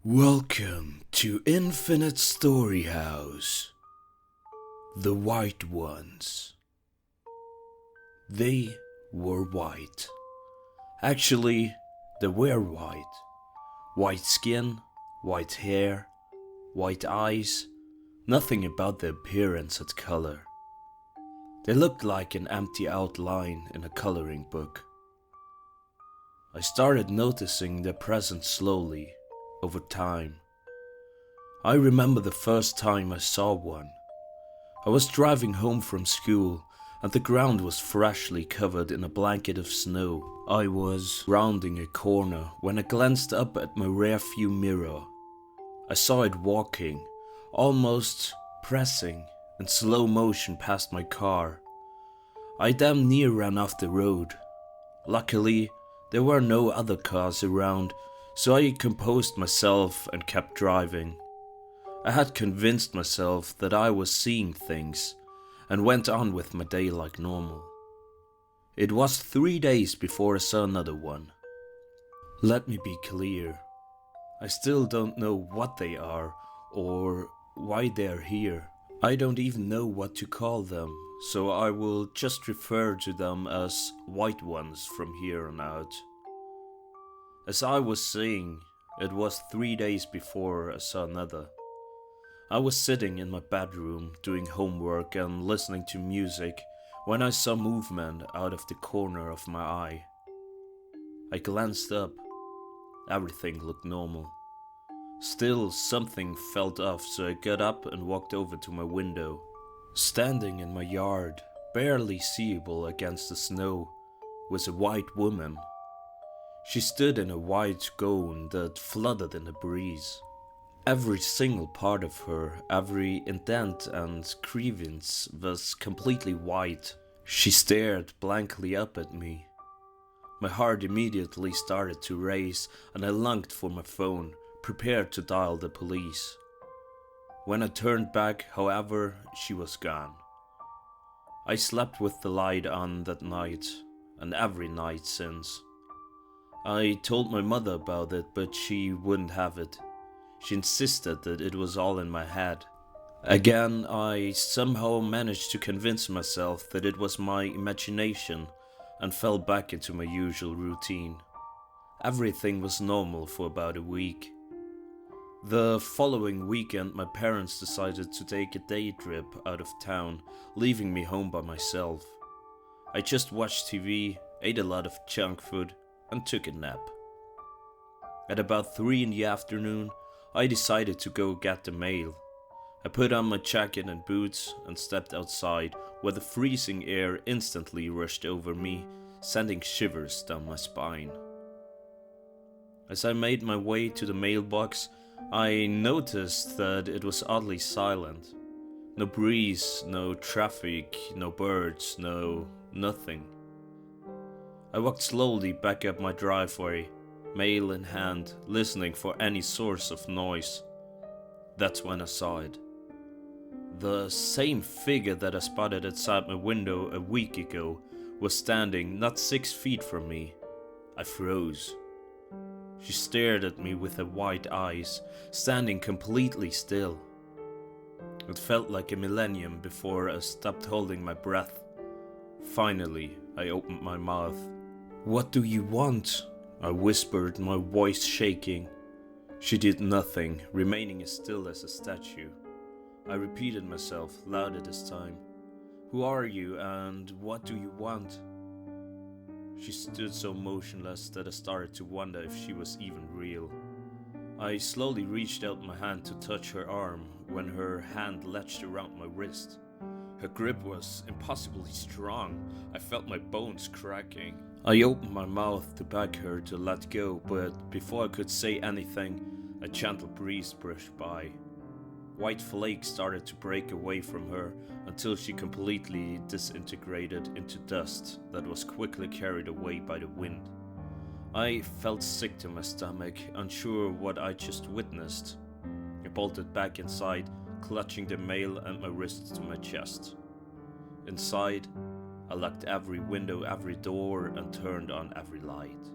Welcome to infinitestoryhouse. The White Ones. They were white. Actually, they were white. White skin, white hair, white eyes. Nothing about their appearance had color. They looked like an empty outline in a coloring book. I started noticing their presence slowly, over time. I remember the first time I saw one. I was driving home from school and the ground was freshly covered in a blanket of snow. I was rounding a corner when I glanced up at my rearview mirror. I saw it walking, almost pressing in slow motion past my car. I damn near ran off the road. Luckily, there were no other cars around, so I composed myself and kept driving. I had convinced myself that I was seeing things and went on with my day like normal. It was 3 days before I saw another one. Let me be clear. I still don't know what they are or why they're here. I don't even know what to call them, so I will just refer to them as White Ones from here on out. As I was saying, it was 3 days before I saw another. I was sitting in my bedroom doing homework and listening to music when I saw movement out of the corner of my eye. I glanced up. Everything looked normal. Still, something felt off, so I got up and walked over to my window. Standing in my yard, barely seeable against the snow, was a white woman. She stood in a white gown that fluttered in the breeze. Every single part of her, every indent and crevice was completely white. She stared blankly up at me. My heart immediately started to race and I lunged for my phone, prepared to dial the police. When I turned back, however, she was gone. I slept with the light on that night, and every night since. I told my mother about it, but she wouldn't have it. She insisted that it was all in my head. Again, I somehow managed to convince myself that it was my imagination and fell back into my usual routine. Everything was normal for about a week. The following weekend, my parents decided to take a day trip out of town, leaving me home by myself. I just watched TV, ate a lot of junk food, and took a nap. At about 3 in the afternoon, I decided to go get the mail. I put on my jacket and boots and stepped outside, where the freezing air instantly rushed over me, sending shivers down my spine. As I made my way to the mailbox, I noticed that it was oddly silent. No breeze, no traffic, no birds, no nothing. I walked slowly back up my driveway, mail in hand, listening for any source of noise. That's when I saw it. The same figure that I spotted outside my window a week ago was standing not 6 feet from me. I froze. She stared at me with her white eyes, standing completely still. It felt like a millennium before I stopped holding my breath. Finally, I opened my mouth. "What do you want?" I whispered, my voice shaking. She did nothing, remaining as still as a statue. I repeated myself, louder this time. "Who are you and what do you want?" She stood so motionless that I started to wonder if she was even real. I slowly reached out my hand to touch her arm when her hand latched around my wrist. Her grip was impossibly strong. I felt my bones cracking. I opened my mouth to beg her to let go, but before I could say anything, a gentle breeze brushed by. White flakes started to break away from her until she completely disintegrated into dust that was quickly carried away by the wind. I felt sick to my stomach, unsure what I just witnessed. I bolted back inside, clutching the mail and my wrist to my chest. Inside, I locked every window, every door, and turned on every light.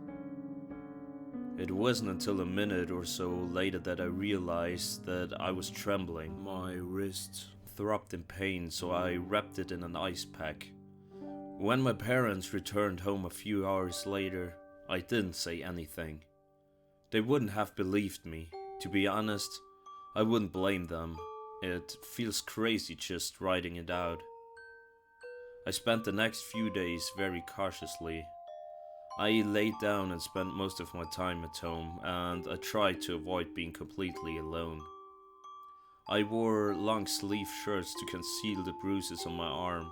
It wasn't until a minute or so later that I realized that I was trembling. My wrist throbbed in pain, so I wrapped it in an ice pack. When my parents returned home a few hours later, I didn't say anything. They wouldn't have believed me. To be honest, I wouldn't blame them. It feels crazy just writing it out. I spent the next few days very cautiously. I laid down and spent most of my time at home, and I tried to avoid being completely alone. I wore long-sleeve shirts to conceal the bruises on my arm.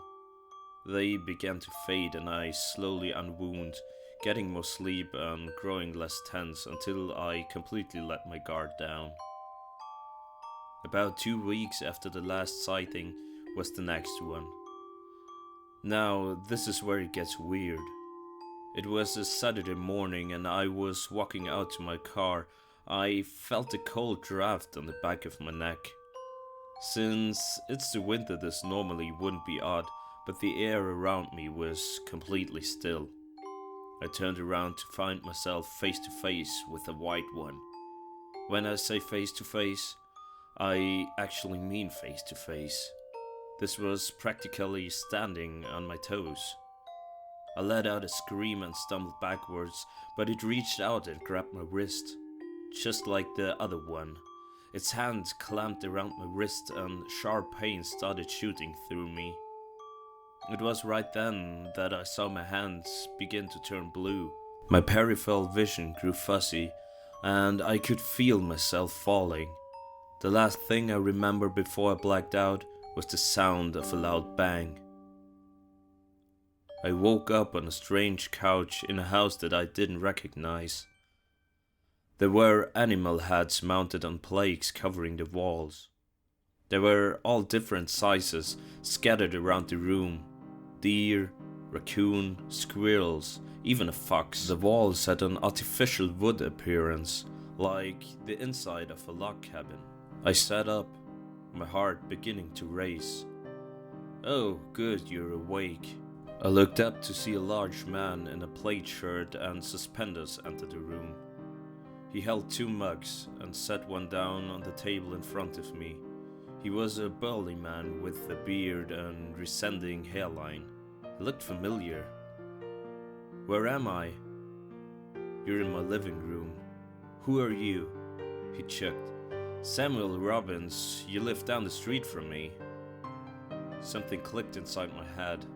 They began to fade and I slowly unwound, getting more sleep and growing less tense until I completely let my guard down. About 2 weeks after the last sighting was the next one. Now, this is where it gets weird. It was a Saturday morning and I was walking out to my car. I felt a cold draft on the back of my neck. Since it's the winter, this normally wouldn't be odd, but the air around me was completely still. I turned around to find myself face to face with a white one. When I say face to face, I actually mean face to face. This was practically standing on my toes. I let out a scream and stumbled backwards, but it reached out and grabbed my wrist, just like the other one. Its hand clamped around my wrist and sharp pain started shooting through me. It was right then that I saw my hands begin to turn blue. My peripheral vision grew fuzzy, and I could feel myself falling. The last thing I remember before I blacked out was the sound of a loud bang. I woke up on a strange couch in a house that I didn't recognize. There were animal heads mounted on plaques covering the walls. They were all different sizes, scattered around the room. Deer, raccoon, squirrels, even a fox. The walls had an artificial wood appearance, like the inside of a log cabin. I sat up, my heart beginning to race. "Oh, good, you're awake." I looked up to see a large man in a plaid shirt and suspenders enter the room. He held 2 mugs and set one down on the table in front of me. He was a burly man with a beard and receding hairline. He looked familiar. "Where am I?" "You're in my living room." "Who are you?" He chuckled. "Samuel Robbins, you live down the street from me." Something clicked inside my head.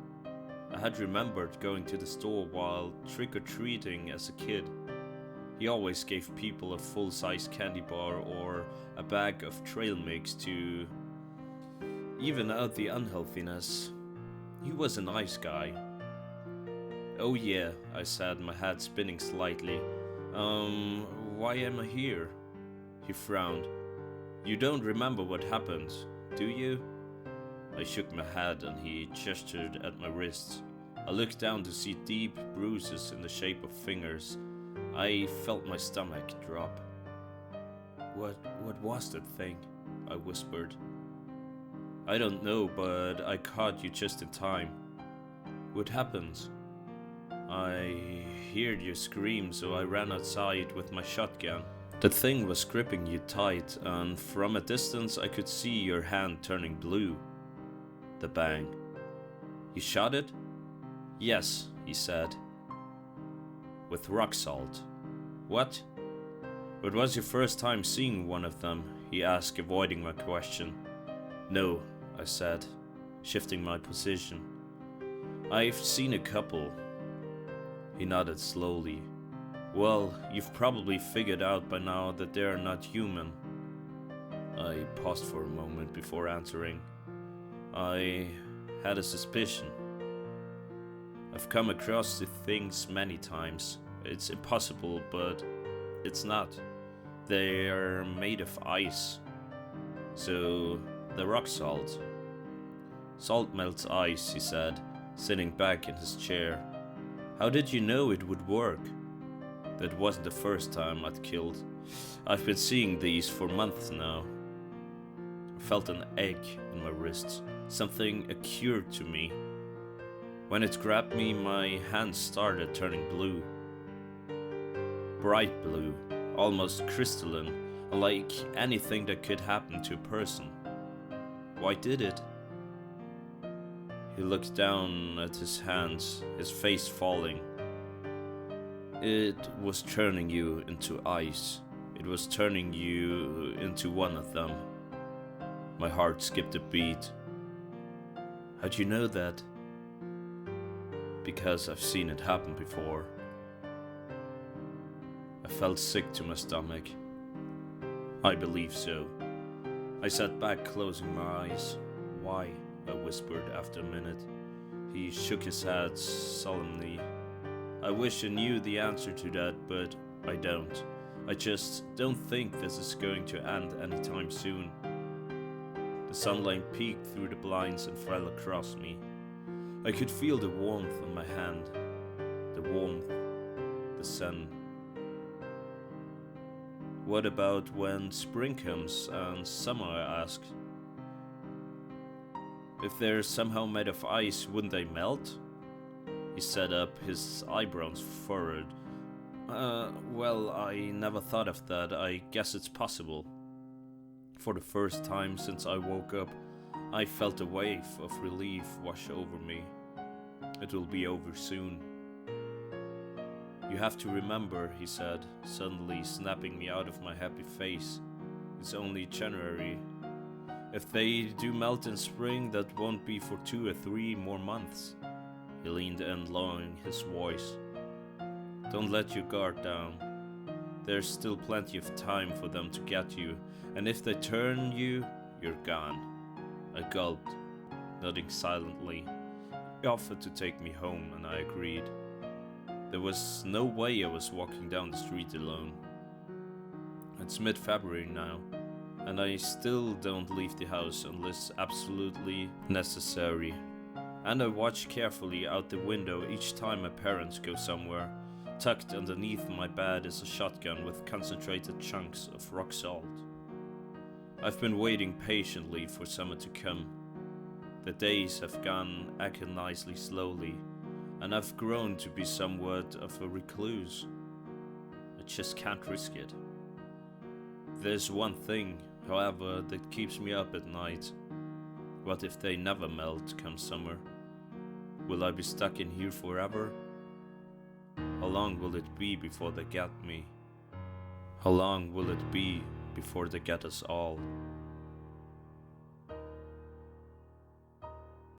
I had remembered going to the store while trick-or-treating as a kid. He always gave people a full-size candy bar or a bag of trail mix to even out the unhealthiness. He was a nice guy. "Oh yeah," I said, my head spinning slightly. Why am I here?" He frowned. "You don't remember what happened, do you?" I shook my head and he gestured at my wrists. I looked down to see deep bruises in the shape of fingers. I felt my stomach drop. What was that thing?" I whispered. "I don't know, but I caught you just in time." "What happened?" "I heard your scream, so I ran outside with my shotgun. The thing was gripping you tight, and from a distance I could see your hand turning blue." The bang. "You shot it?" "Yes," he said. "With rock salt." "What?" "What was your first time seeing one of them?" he asked, avoiding my question. "No," I said, shifting my position. "I've seen a couple." He nodded slowly. "Well, you've probably figured out by now that they are not human." I paused for a moment before answering. "I had a suspicion. I've come across the things many times. It's impossible, but it's not. They are made of ice. So, the rock salt." "Salt melts ice," he said, sitting back in his chair. "How did you know it would work?" That wasn't the first time I'd killed. I've been seeing these for months now. I felt an ache in my wrists. Something occurred to me. When it grabbed me, my hands started turning blue. bright blue, almost crystalline, like anything that could happen to a person. Why did it? He looked down at his hands, his face falling. It was turning you into ice. It was turning you into one of them. My heart skipped a beat. How'd you know that? Because I've seen it happen before. I felt sick to my stomach. I believe so. I sat back, closing my eyes. Why? I whispered after a minute. He shook his head solemnly. I wish I knew the answer to that, but I don't. I just don't think this is going to end anytime soon. The sunlight peeked through the blinds and fell across me. I could feel the warmth on my hand. The warmth, the sun. What about when spring comes and summer? I asked. If they're somehow made of ice, wouldn't they melt? He sat up, his eyebrows furrowed. Well, I never thought of that. I guess it's possible. For the first time since I woke up, I felt a wave of relief wash over me. It will be over soon. You have to remember, he said, suddenly snapping me out of my happy face. It's only January. If they do melt in spring, that won't be for 2 or 3 more months. He leaned in, lowering his voice. Don't let your guard down. There's still plenty of time for them to get you, and if they turn you, you're gone. I gulped, nodding silently. He offered to take me home, and I agreed. There was no way I was walking down the street alone. It's mid-February now, and I still don't leave the house unless absolutely necessary. And I watch carefully out the window each time my parents go somewhere. Tucked underneath my bed is a shotgun with concentrated chunks of rock salt. I've been waiting patiently for summer to come. The days have gone agonizingly slowly, and I've grown to be somewhat of a recluse. I just can't risk it. There's one thing, however, that keeps me up at night. What if they never melt come summer? Will I be stuck in here forever? How long will it be before they get me? How long will it be before they get us all?